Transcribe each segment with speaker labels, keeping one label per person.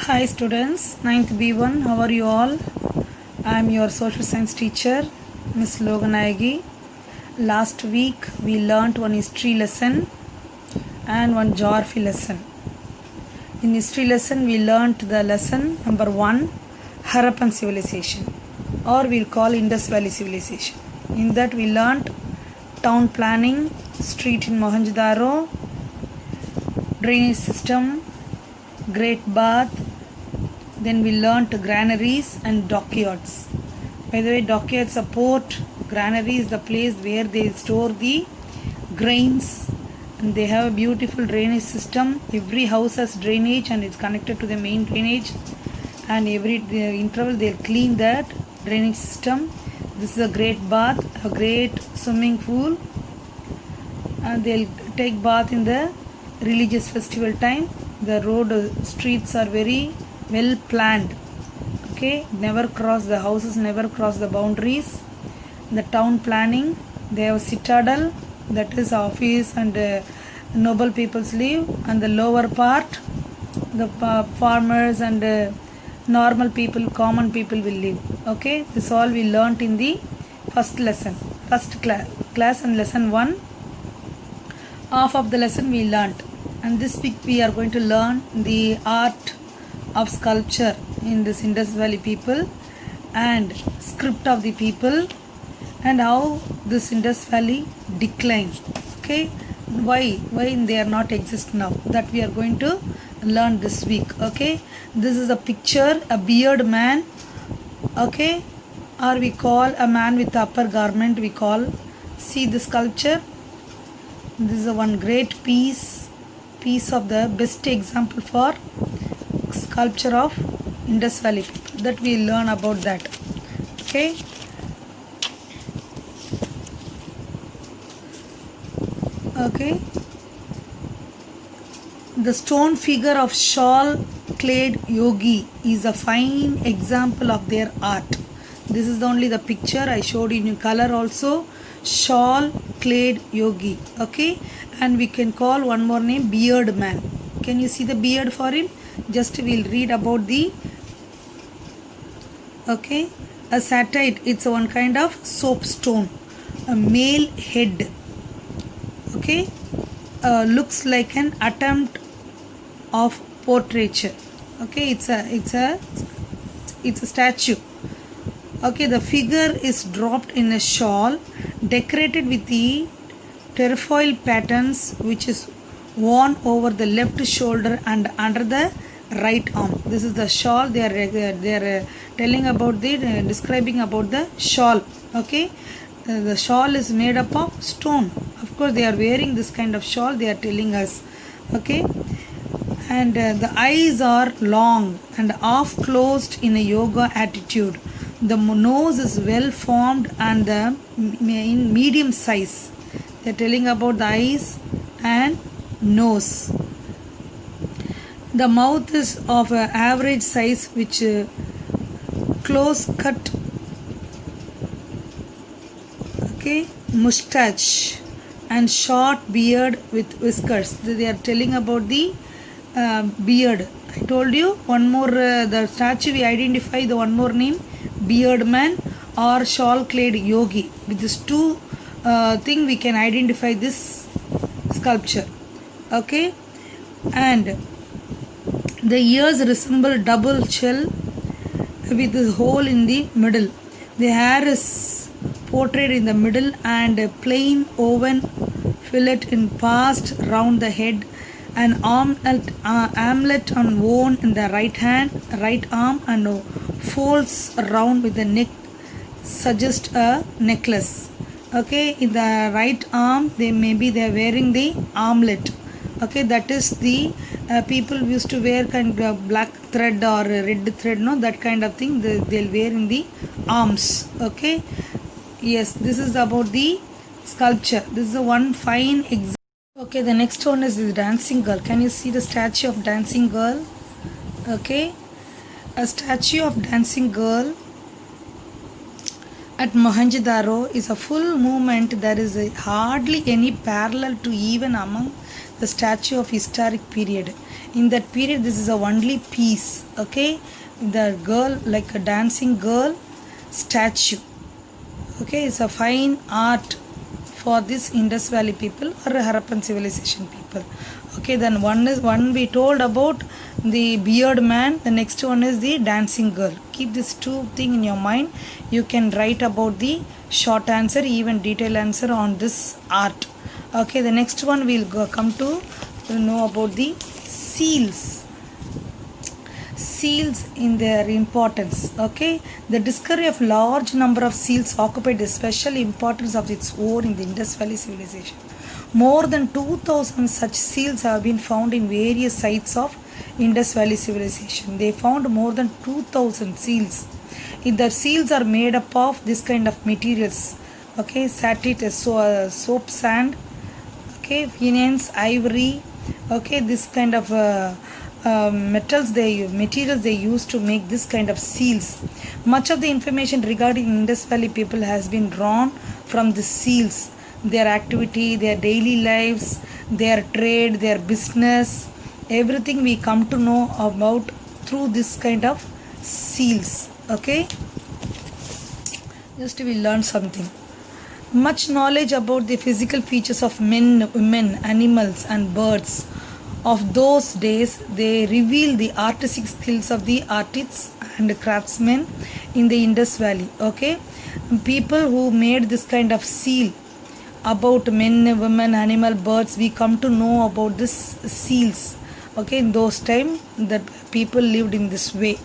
Speaker 1: Hi students, ninth B1, how are you all? I am your social science teacher, Miss Loganayagi. Last week we learnt one history lesson and one geography lesson. In history lesson we learnt the lesson number 1, Harappan civilization, or we'll call Indus Valley civilization. In that we learnt town planning, street in Mohenjo-daro, drainage system, great bath. Then we learnt granaries and dockyards. By the way, dockyards are port, granary is the place where they store the grains, and they have a beautiful drainage system. Every house has drainage and it's connected to the main drainage, and every interval they'll clean that drainage system. This is a great bath, a great swimming pool, and they'll take bath in the religious festival time. The road streets are very well planned, okay, never cross the houses, never cross the boundaries. The town planning, they have citadel, that is office and noble peoples live, and the lower part the farmers and normal people, common people will live. Okay, this all we learnt in the first lesson, first class and lesson 1. Half of the lesson we learnt, and this week we are going to learn the art of sculpture in this Indus Valley people and script of the people, and how this Indus Valley declined. Okay, why they are not exist now, that we are going to learn this week. Okay, this is a picture, a beard man, okay, or we call a man with upper garment, we call. See the sculpture, this is a one great piece of the best example for sculpture of Indus Valley people, that we learn about that. Okay, okay, the stone figure of shawl clad yogi is a fine example of their art. This is only the picture I showed in color also, shawl clad yogi. Okay, and we can call one more name, beard man. Can you see the beard for him? Just we'll read about the, okay, a satite, it's one kind of soapstone, a male head, okay, looks like an attempt of portraiture. Okay, it's a statue. Okay, the figure is dropped in a shawl decorated with the trefoil patterns, which is worn over the left shoulder and under the right arm. This is the shawl. They are telling about the describing about the shawl. Okay, the shawl is made up of stone. Of course, they are wearing this kind of shawl. They are telling us. Okay, and the eyes are long and half closed in a yoga attitude. The nose is well formed and in medium size. They are telling about the eyes and nose. The mouth is of average size, which close cut, okay, mustache and short beard with whiskers. They are telling about the beard. I told you one more, the statue we identify the one more name, beard man or shawl clad yogi. With these two thing we can identify this sculpture. Okay, and the ears resemble double shell with a hole in the middle. The hair is portrayed in the middle and a plain oven fillet in passed round the head. An armlet on worn in the right arm, and folds around with the neck suggest a necklace. Okay, in the right arm they are wearing the armlet. Okay, that is the people used to wear kind of black thread or red thread, no, that kind of thing they'll wear in the arms. Okay, yes, this is about the sculpture. This is a one fine example. Okay, the next one is the dancing girl. Can you see the statue of dancing girl? Okay, a statue of dancing girl at Mohenjo-daro is a full movement. There is hardly any parallel to even among the statue of historic period. In that period, this is a only piece. Okay, the girl, like a dancing girl statue. Okay, it's a fine art for this Indus Valley people or Harappan civilization people. Okay, then one we told about the beard man, the next one is the dancing girl. Keep these two things in your mind. You can write about the short answer, even detailed answer on this art. Okay, the next one we'll come to know about the seals. Seals in their importance. Okay, the discovery of large number of seals occupied a special importance of its own in the Indus Valley civilization. More than 2,000 such seals have been found in various sites of Indus Valley civilization. They found more than 2,000 seals. The seals are made up of this kind of materials. Okay, satite, soap sand. Okay, finians, ivory. Okay, this kind of materials they use to make this kind of seals. Much of the information regarding Indus Valley people has been drawn from the seals, their activity, their daily lives, their trade, their business, everything we come to know about through this kind of seals. Okay, just we learn something. Much knowledge about the physical features of men, women, animals and birds of those days, they reveal the artistic skills of the artists and craftsmen in the Indus Valley. Okay, people who made this kind of seal about men, women, animal, birds, we come to know about this seals. Okay, in those time that people lived in this way.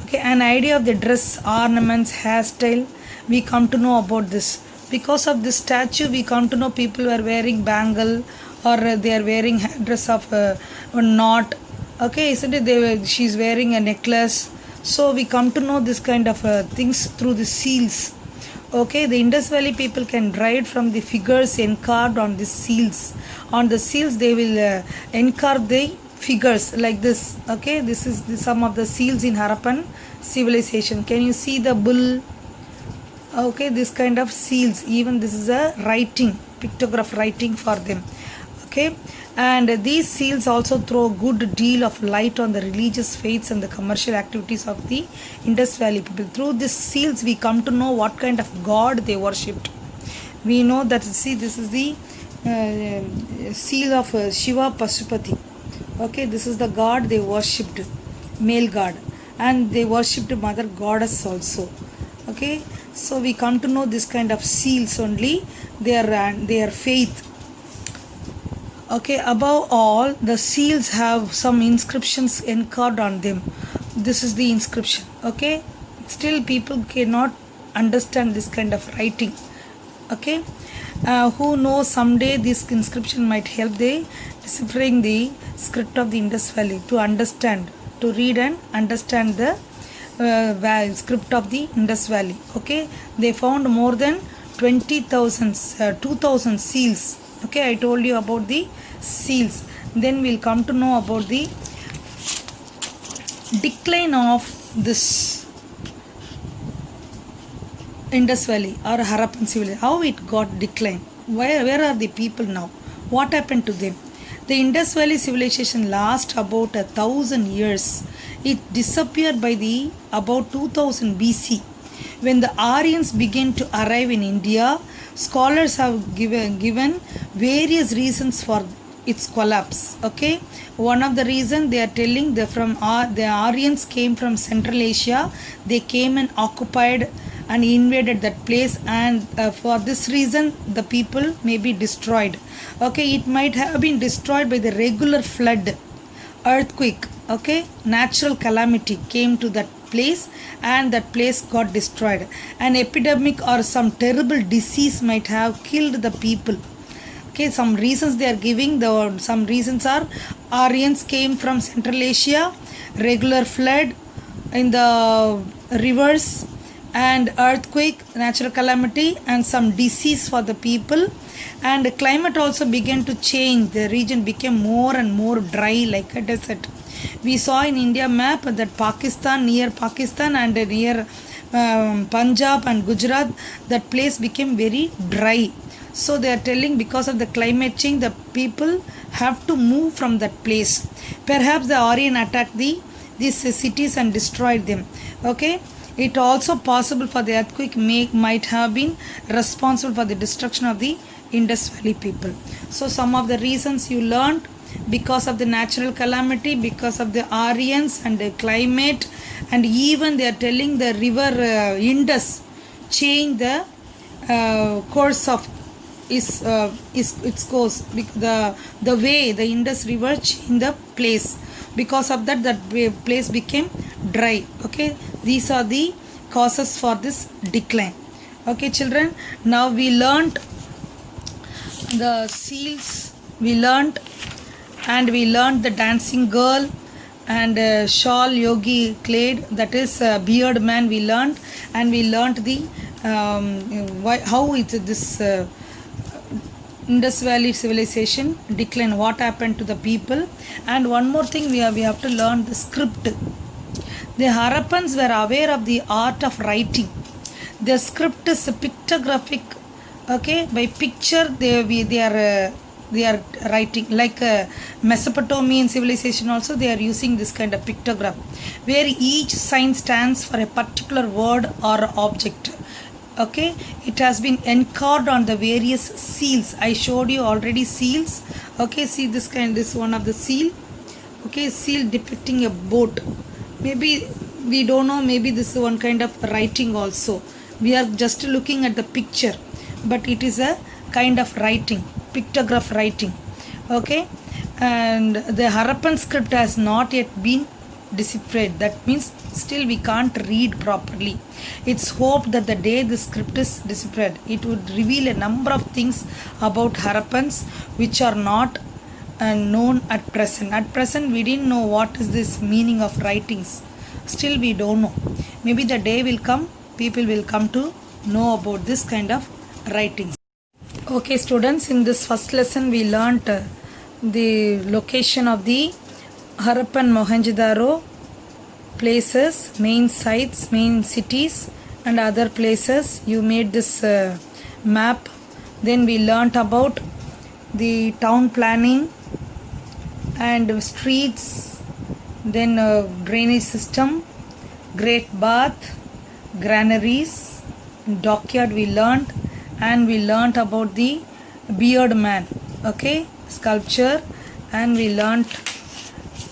Speaker 1: Okay, an idea of the dress, ornaments, hairstyle, we come to know about this. Because of this statue, we come to know people were wearing bangle or they are wearing dress of a knot. Okay, isn't it? She's wearing a necklace. So we come to know this kind of things through the seals. Okay, the Indus Valley people can write from the figures encarved on the seals. On the seals, they will encarve the figures like this. Okay, this is some of the seals in Harappan civilization. Can you see the bull? Okay, this kind of seals. Even this is a writing, pictograph writing for them. Okay, and these seals also throw a good deal of light on the religious faiths and the commercial activities of the Indus Valley people. Through these seals, we come to know what kind of god they worshipped. We know that, see, this is the seal of Shiva Pasupati. Okay, this is the god they worshipped, male god, and they worshipped mother goddess also. Okay, so we come to know this kind of seals only, their faith. Okay, above all, the seals have some inscriptions encarved on them. This is the inscription. Okay, still people cannot understand this kind of writing. Okay, who knows, someday this inscription might help the deciphering the script of the Indus Valley, to understand, to read and understand the script of the Indus Valley. Okay, they found more than 2,000 seals. Okay, I told you about the seals. Then we'll come to know about the decline of this Indus Valley or Harappan civilization. How it got declined? Where are the people now? What happened to them? The Indus Valley civilization lasts about 1,000 years. It disappeared by the about 2000 BC. When the Aryans began to arrive in India, scholars have given various reasons for its collapse. Okay, one of the reasons they are telling, the Aryans came from Central Asia. They came and occupied and invaded that place, and for this reason the people may be destroyed. Okay, it might have been destroyed by the regular flood, earthquake. Okay, natural calamity came to that place and that place got destroyed. An epidemic or some terrible disease might have killed the people. Okay, some reasons they are giving. Some reasons are Aryans came from Central Asia, regular flood in the rivers, and earthquake, natural calamity, and some disease for the people. And the climate also began to change. The region became more and more dry, like a desert. We saw in India map that Pakistan, near Pakistan and near Punjab and Gujarat, that place became very dry. So they are telling, because of the climate change, the people have to move from that place. Perhaps the Aryan attacked these cities and destroyed them. Okay, it also possible for the earthquake might have been responsible for the destruction of the Indus Valley people. So some of the reasons you learned: because of the natural calamity, because of the Aryans and the climate, and even they are telling the river Indus changed the course of its course. The way the Indus river changed the place, because of that place became dry. Okay, these are the causes for this decline. Okay children, now we learned the seals, we learned the dancing girl and shawl yogi clade, that is beard man we learned, and we learned the how this Indus Valley civilization decline, what happened to the people. And one more thing, we have to learn the script. The Harappans were aware of the art of writing. Their script is pictographic. Okay, by picture they are writing, like Mesopotamian civilization also they are using this kind of pictograph, where each sign stands for a particular word or object. Okay, it has been encarved on the various seals. I showed you already seals. Okay, see this one of the seal. Okay, seal depicting a boat. Maybe we don't know, maybe this is one kind of writing also. We are just looking at the picture, but it is a kind of writing, pictograph writing. Okay, and the Harappan script has not yet been deciphered. That means still we can't read properly. It's hoped that the day the script is deciphered, it would reveal a number of things about Harappans which are not known at present. At present we didn't know what is this meaning of writings. Still we don't know. Maybe the day will come, people will come to know about this kind of writings. Okay students, in this first lesson we learnt the location of the Harappan Mohenjo-daro places, main sites, main cities and other places. You made this map. Then we learnt about the town planning and streets, then drainage system, great bath, granaries, dockyard we learnt, and we learnt about the beard man, okay, sculpture, and we learnt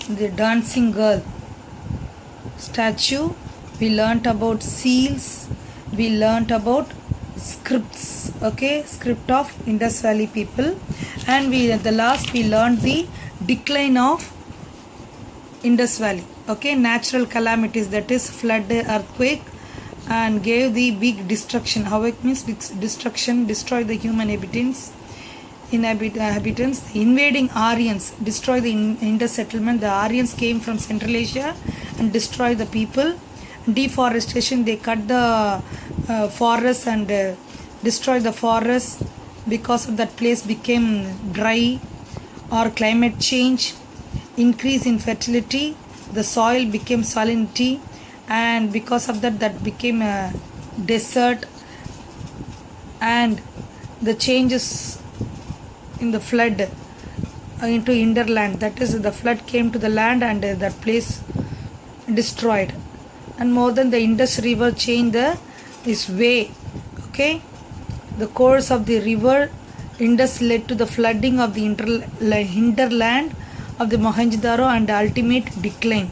Speaker 1: the dancing girl statue. We learnt about seals. We learnt about scripts, okay, script of Indus Valley people. And we at the last we learnt the decline of Indus Valley. Okay, natural calamities, that is flood, earthquake, and gave the big destruction. How it means big destruction, destroyed the human inhabitants. The invading Aryans destroyed the Indus settlement. The Aryans came from Central Asia and destroyed the people. Deforestation, they cut the forests and destroyed the forests. Because of that, place became dry. Or climate change, increase in fertility, the soil became salinity, and because of that became a desert. And the changes in the flood into hinterland, that is the flood came to the land and that place destroyed. And more than the Indus river changed its way. Okay, the course of the river Indus led to the flooding of the hinterland of the Mohenjo-daro and ultimate decline.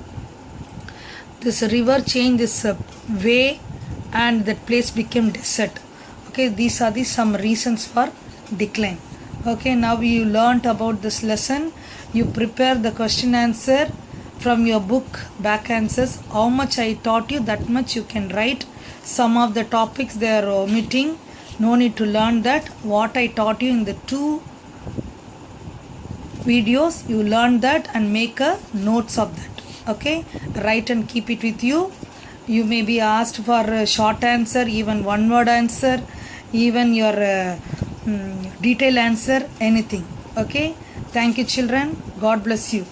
Speaker 1: This river changed this way and that place became desert. Okay, these are the some reasons for decline. Okay, now you learnt about this lesson. You prepare the question answer from your book, back answers. How much I taught you, that much you can write. Some of the topics they are omitting. No need to learn that. What I taught you in the 2 videos, you learn that and make a notes of that. Okay, write and keep it with you. You may be asked for a short answer, even one word answer, even your detailed answer, anything. Okay, thank you children. God bless you.